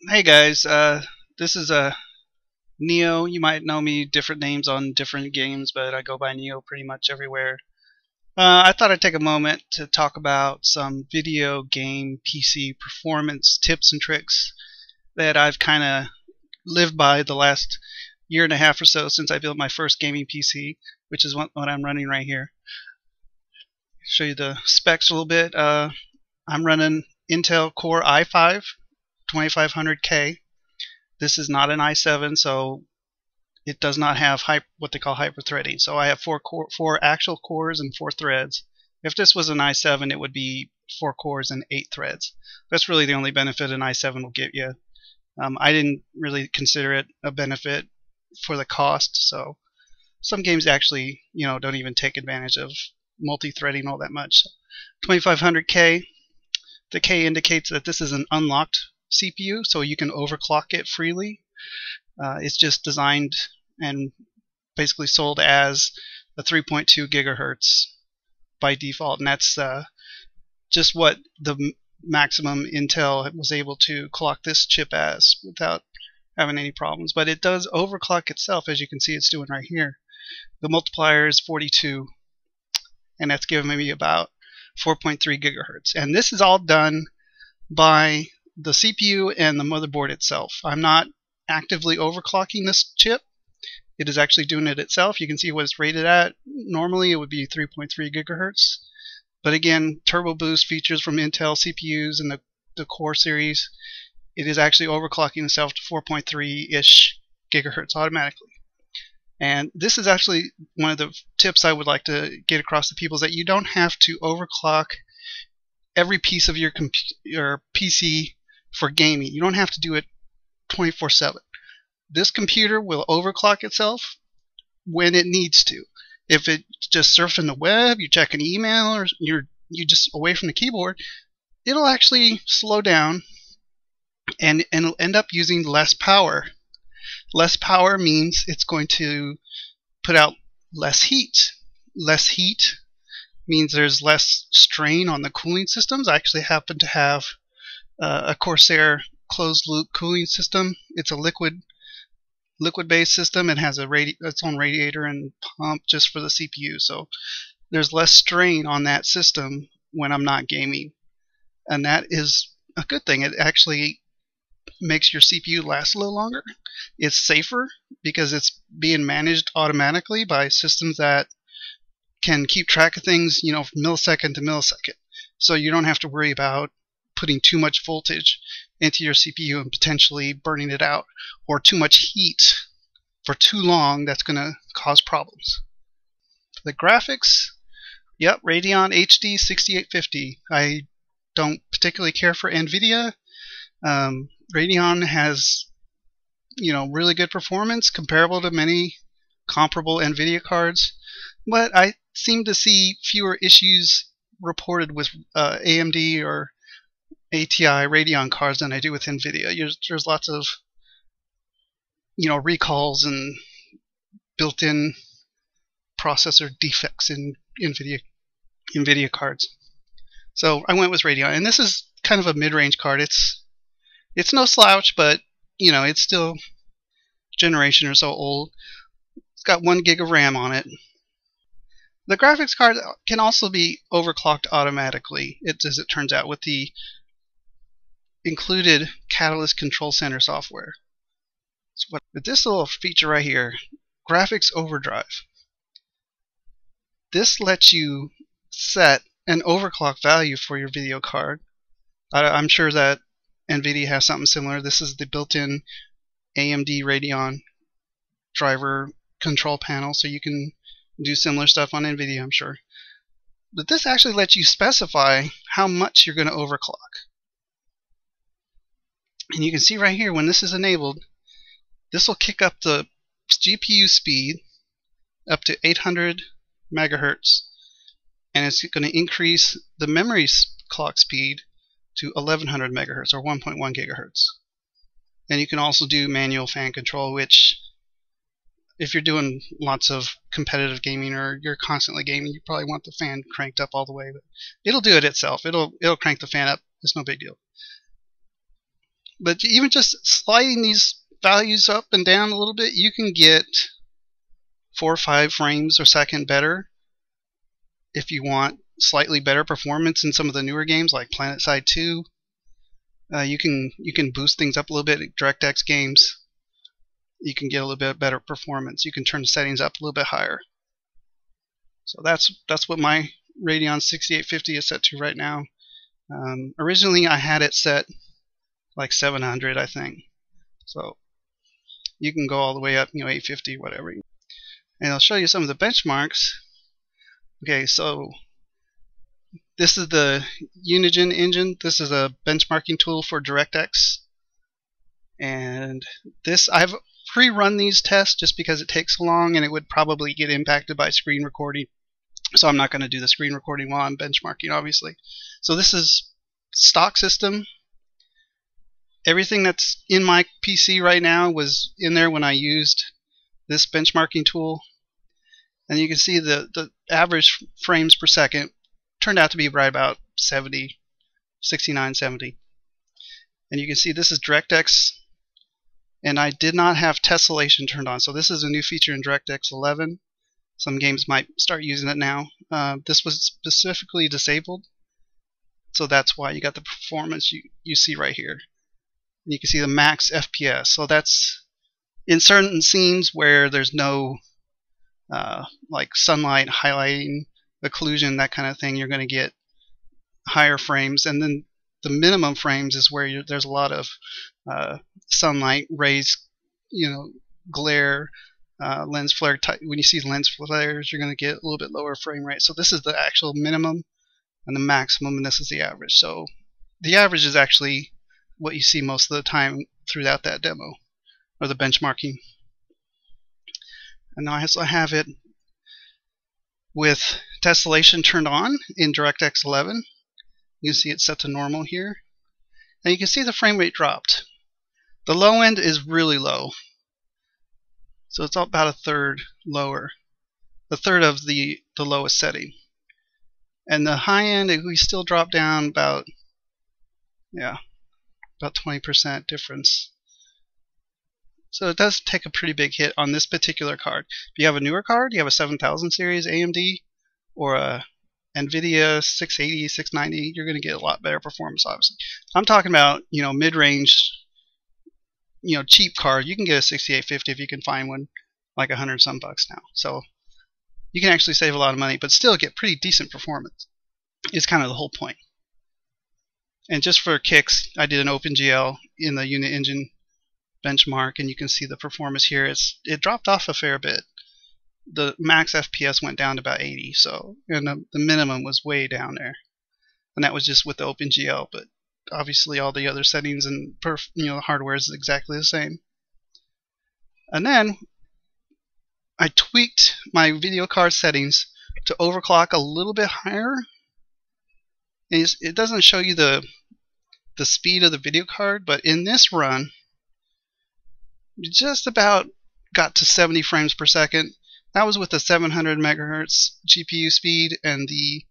Hey guys, this is Neo. You might know me different names on different games, but I go by Neo pretty much everywhere. I thought I'd take a moment to talk about some video game PC performance tips and tricks that I've kind of lived by the last year and a half or so since I built my first gaming PC, which is what I'm running right here. Show you the specs a little bit. I'm running Intel Core i5 2500K. This is not an i7, so it does not have what they call hyper-threading. So I have four actual cores and 4 threads. If this was an i7, it would be 4 cores and 8 threads. That's really the only benefit an i7 will give you. I didn't really consider it a benefit for the cost, so some games actually, don't even take advantage of multi-threading all that much. 2500K, the K indicates that this is an unlocked CPU, so you can overclock it freely. It's just designed and basically sold as a 3.2 gigahertz by default, and that's just what the maximum Intel was able to clock this chip as without having any problems. But it does overclock itself, as you can see it's doing right here. The multiplier is 42, and that's giving me about 4.3 gigahertz. And this is all done by the CPU and the motherboard itself. I'm not actively overclocking this chip. It is actually doing it itself. You can see what it's rated at. Normally it would be 3.3 gigahertz. But again, Turbo Boost features from Intel CPUs and the Core series, it is actually overclocking itself to 4.3-ish gigahertz automatically. And this is actually one of the tips I would like to get across to people, is that you don't have to overclock every piece of your PC for gaming. You don't have to do it 24/7. This computer will overclock itself when it needs to. If it's just surfing the web, you're checking email, or you're just away from the keyboard, it'll actually slow down and it'll end up using less power. Less power means it's going to put out less heat. Less heat means there's less strain on the cooling systems. I actually happen to have a Corsair closed loop cooling system. It's a liquid-based system. It has its own radiator and pump just for the CPU, so there's less strain on that system when I'm not gaming, and that is a good thing. It actually makes your CPU last a little longer. It's safer because it's being managed automatically by systems that can keep track of things, from millisecond to millisecond. So you don't have to worry about putting too much voltage into your CPU and potentially burning it out, or too much heat for too long. That's going to cause problems. The graphics, yep, Radeon HD 6850. I don't particularly care for NVIDIA. Radeon has, really good performance comparable to many comparable NVIDIA cards, but I seem to see fewer issues reported with AMD or ATI Radeon cards than I do with NVIDIA. There's lots of, recalls and built-in processor defects in NVIDIA cards. So I went with Radeon, and this is kind of a mid-range card. It's no slouch, but it's still generation or so old. It's got 1 gig of RAM on it. The graphics card can also be overclocked automatically, as it turns out, with the included Catalyst Control Center software. But this little feature right here, Graphics Overdrive, this lets you set an overclock value for your video card. I'm sure that NVIDIA has something similar. This is the built-in AMD Radeon driver control panel, so you can do similar stuff on NVIDIA, I'm sure. But this actually lets you specify how much you're going to overclock. And you can see right here, when this is enabled, this will kick up the GPU speed up to 800 megahertz, and it's going to increase the memory clock speed to 1100 megahertz, or 1.1 gigahertz. And you can also do manual fan control, which, if you're doing lots of competitive gaming or you're constantly gaming, you probably want the fan cranked up all the way, but it'll do it itself. It'll crank the fan up. It's no big deal. But even just sliding these values up and down a little bit, you can get 4 or 5 frames a second better if you want slightly better performance in some of the newer games like PlanetSide 2. You can boost things up a little bit. DirectX games, you can get a little bit better performance. You can turn the settings up a little bit higher. So that's what my Radeon 6850 is set to right now. Originally I had it set like 700, I think. So you can go all the way up, 850, whatever. And I'll show you some of the benchmarks. Okay, so this is the Unigine engine. This is a benchmarking tool for DirectX. And this, I've pre-run these tests just because it takes so long and it would probably get impacted by screen recording. So I'm not going to do the screen recording while I'm benchmarking, obviously. So this is stock system. Everything that's in my PC right now was in there when I used this benchmarking tool. And you can see the average frames per second turned out to be right about 70, 69, 70. And you can see this is DirectX, and I did not have tessellation turned on. So this is a new feature in DirectX 11. Some games might start using it now. This was specifically disabled, so that's why you got the performance you see right here. And you can see the max FPS. So that's in certain scenes where there's no like sunlight highlighting, occlusion, that kind of thing, you're going to get higher frames. And then the minimum frames is where there's a lot of sunlight rays, glare, lens flare type. When you see lens flares, you're going to get a little bit lower frame rate. So this is the actual minimum and the maximum, and this is the average. So the average is actually what you see most of the time throughout that demo or the benchmarking. And now I also have it with tessellation turned on in DirectX 11. You can see it's set to normal here. And you can see the frame rate dropped. The low end is really low. So it's about a third lower. A third of the lowest setting. And the high end, we still drop down about 20% difference. So it does take a pretty big hit on this particular card. If you have a newer card, you have a 7000 series AMD or a NVIDIA 680, 690, you're going to get a lot better performance, obviously. I'm talking about, mid-range, cheap card. You can get a 6850 if you can find one like $100 some bucks now. So you can actually save a lot of money, but still get pretty decent performance. It's kind of the whole point. And just for kicks, I did an OpenGL in the Unigine benchmark, and you can see the performance here. It dropped off a fair bit. The max FPS went down to about 80, and the minimum was way down there, and that was just with the OpenGL. But obviously, all the other settings and the hardware is exactly the same. And then I tweaked my video card settings to overclock a little bit higher. And it doesn't show you the speed of the video card, but in this run, just about got to 70 frames per second. That was with the 700 megahertz GPU speed and the,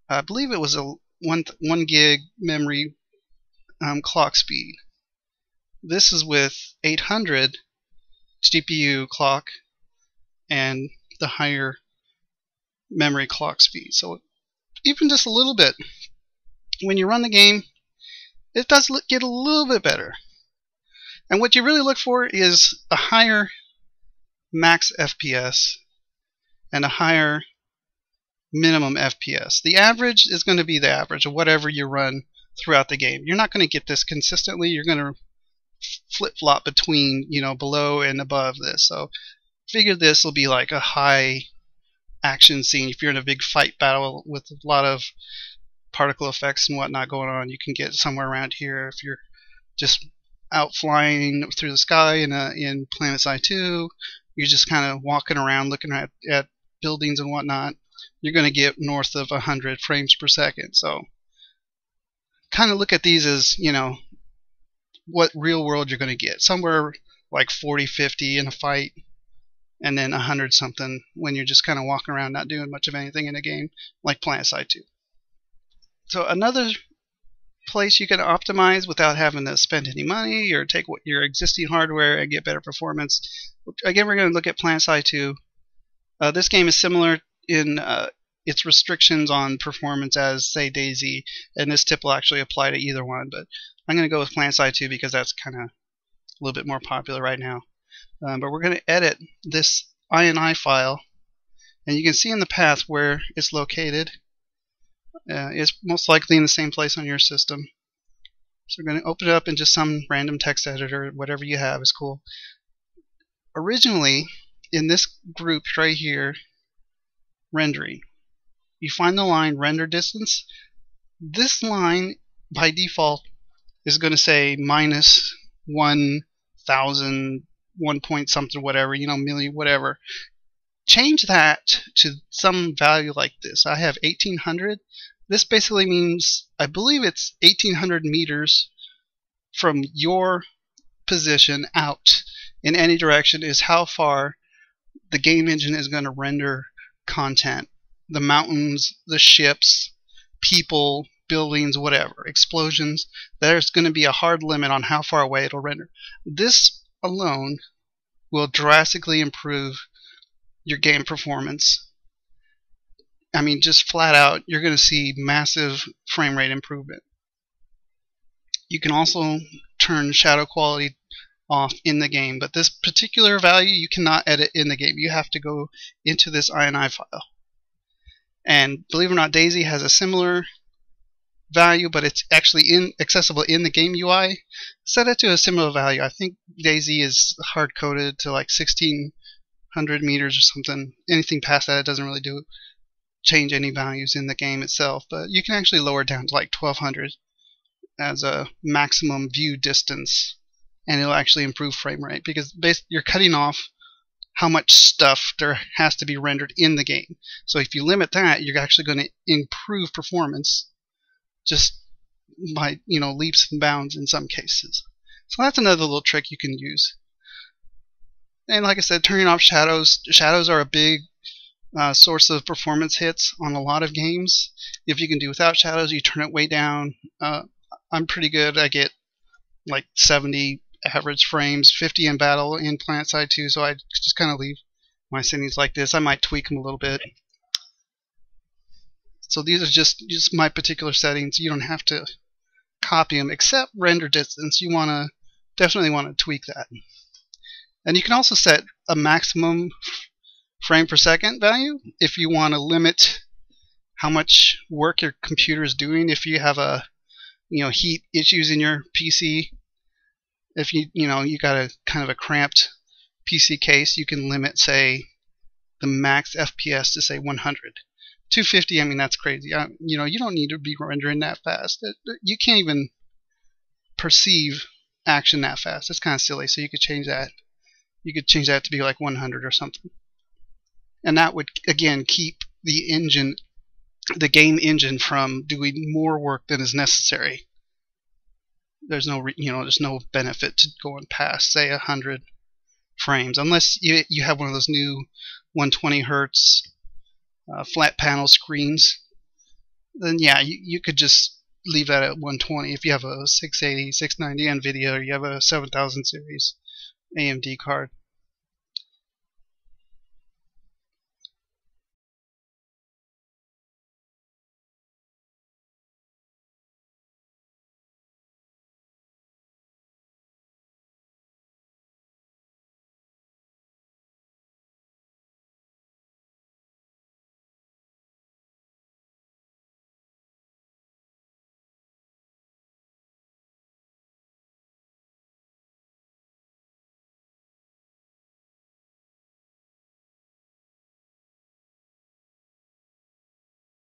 I believe it was a 1 gig memory clock speed. This is with 800 GPU clock and the higher memory clock speed. So even just a little bit, when you run the game, it does get a little bit better. And what you really look for is a higher max FPS and a higher minimum FPS. The average is going to be the average of whatever you run throughout the game. You're not going to get this consistently. You're going to flip-flop between, below and above this. So figure this will be like a high action scene. If you're in a big fight battle with a lot of particle effects and whatnot going on, you can get somewhere around here. If you're just out flying through the sky in PlanetSide 2, you're just kind of walking around looking at buildings and whatnot, you're going to get north of 100 frames per second. So kind of look at these as, what real world you're going to get. Somewhere like 40, 50 in a fight, and then 100 something when you're just kind of walking around not doing much of anything in a game like PlanetSide 2. So another place you can optimize without having to spend any money or take your existing hardware and get better performance. Again, we're going to look at PlanetSide 2. This game is similar in its restrictions on performance as, say, DayZ, and this tip will actually apply to either one, but I'm going to go with PlanetSide 2 because that's kind of a little bit more popular right now. But we're going to edit this INI file, and you can see in the path where it's located. It's most likely in the same place on your system. So we're going to open it up in just some random text editor. Whatever you have is cool. Originally, in this group right here, rendering, you find the line render distance. This line by default is going to say minus 1,000, 1 point something, whatever, million, whatever. Change that to some value like this. I have 1800. This basically means, I believe it's 1800 meters from your position out in any direction is how far the game engine is going to render content. The mountains, the ships, people, buildings, whatever, explosions. There's going to be a hard limit on how far away it'll render. This alone will drastically improve your game performance. I mean, just flat out, you're going to see massive frame rate improvement. You can also turn shadow quality off in the game, but this particular value you cannot edit in the game. You have to go into this INI file. And believe it or not, DayZ has a similar value, but it's actually accessible in the game UI. Set it to a similar value. I think DayZ is hard-coded to like 1600 meters or something. Anything past that, it doesn't really change any values in the game itself, but you can actually lower it down to like 1200 as a maximum view distance, and it'll actually improve frame rate because you're cutting off how much stuff there has to be rendered in the game. So if you limit that, you're actually going to improve performance just by leaps and bounds in some cases. So that's another little trick you can use. And like I said, turning off shadows. Shadows are a big source of performance hits on a lot of games. If you can do without shadows, you turn it way down. I'm pretty good. I get like 70 average frames, 50 in battle in PlanetSide 2, so I just kind of leave my settings like this. I might tweak them a little bit. So these are just my particular settings. You don't have to copy them, except render distance. You definitely want to tweak that. And you can also set a maximum frame per second value if you want to limit how much work your computer is doing. If you have heat issues in your PC, if you got a kind of a cramped PC case, you can limit, say, the max FPS to say 100. 250, I mean, that's crazy. You don't need to be rendering that fast. You can't even perceive action that fast. It's kind of silly. So you could change that. You could change that to be like 100 or something. And that would, again, keep the game engine from doing more work than is necessary. There's no benefit to going past, say, 100 frames, unless you have one of those new 120 hertz flat panel screens. Then yeah, you could just leave that at 120. If you have a 680, 690 NVIDIA, or you have a 7000 series AMD card.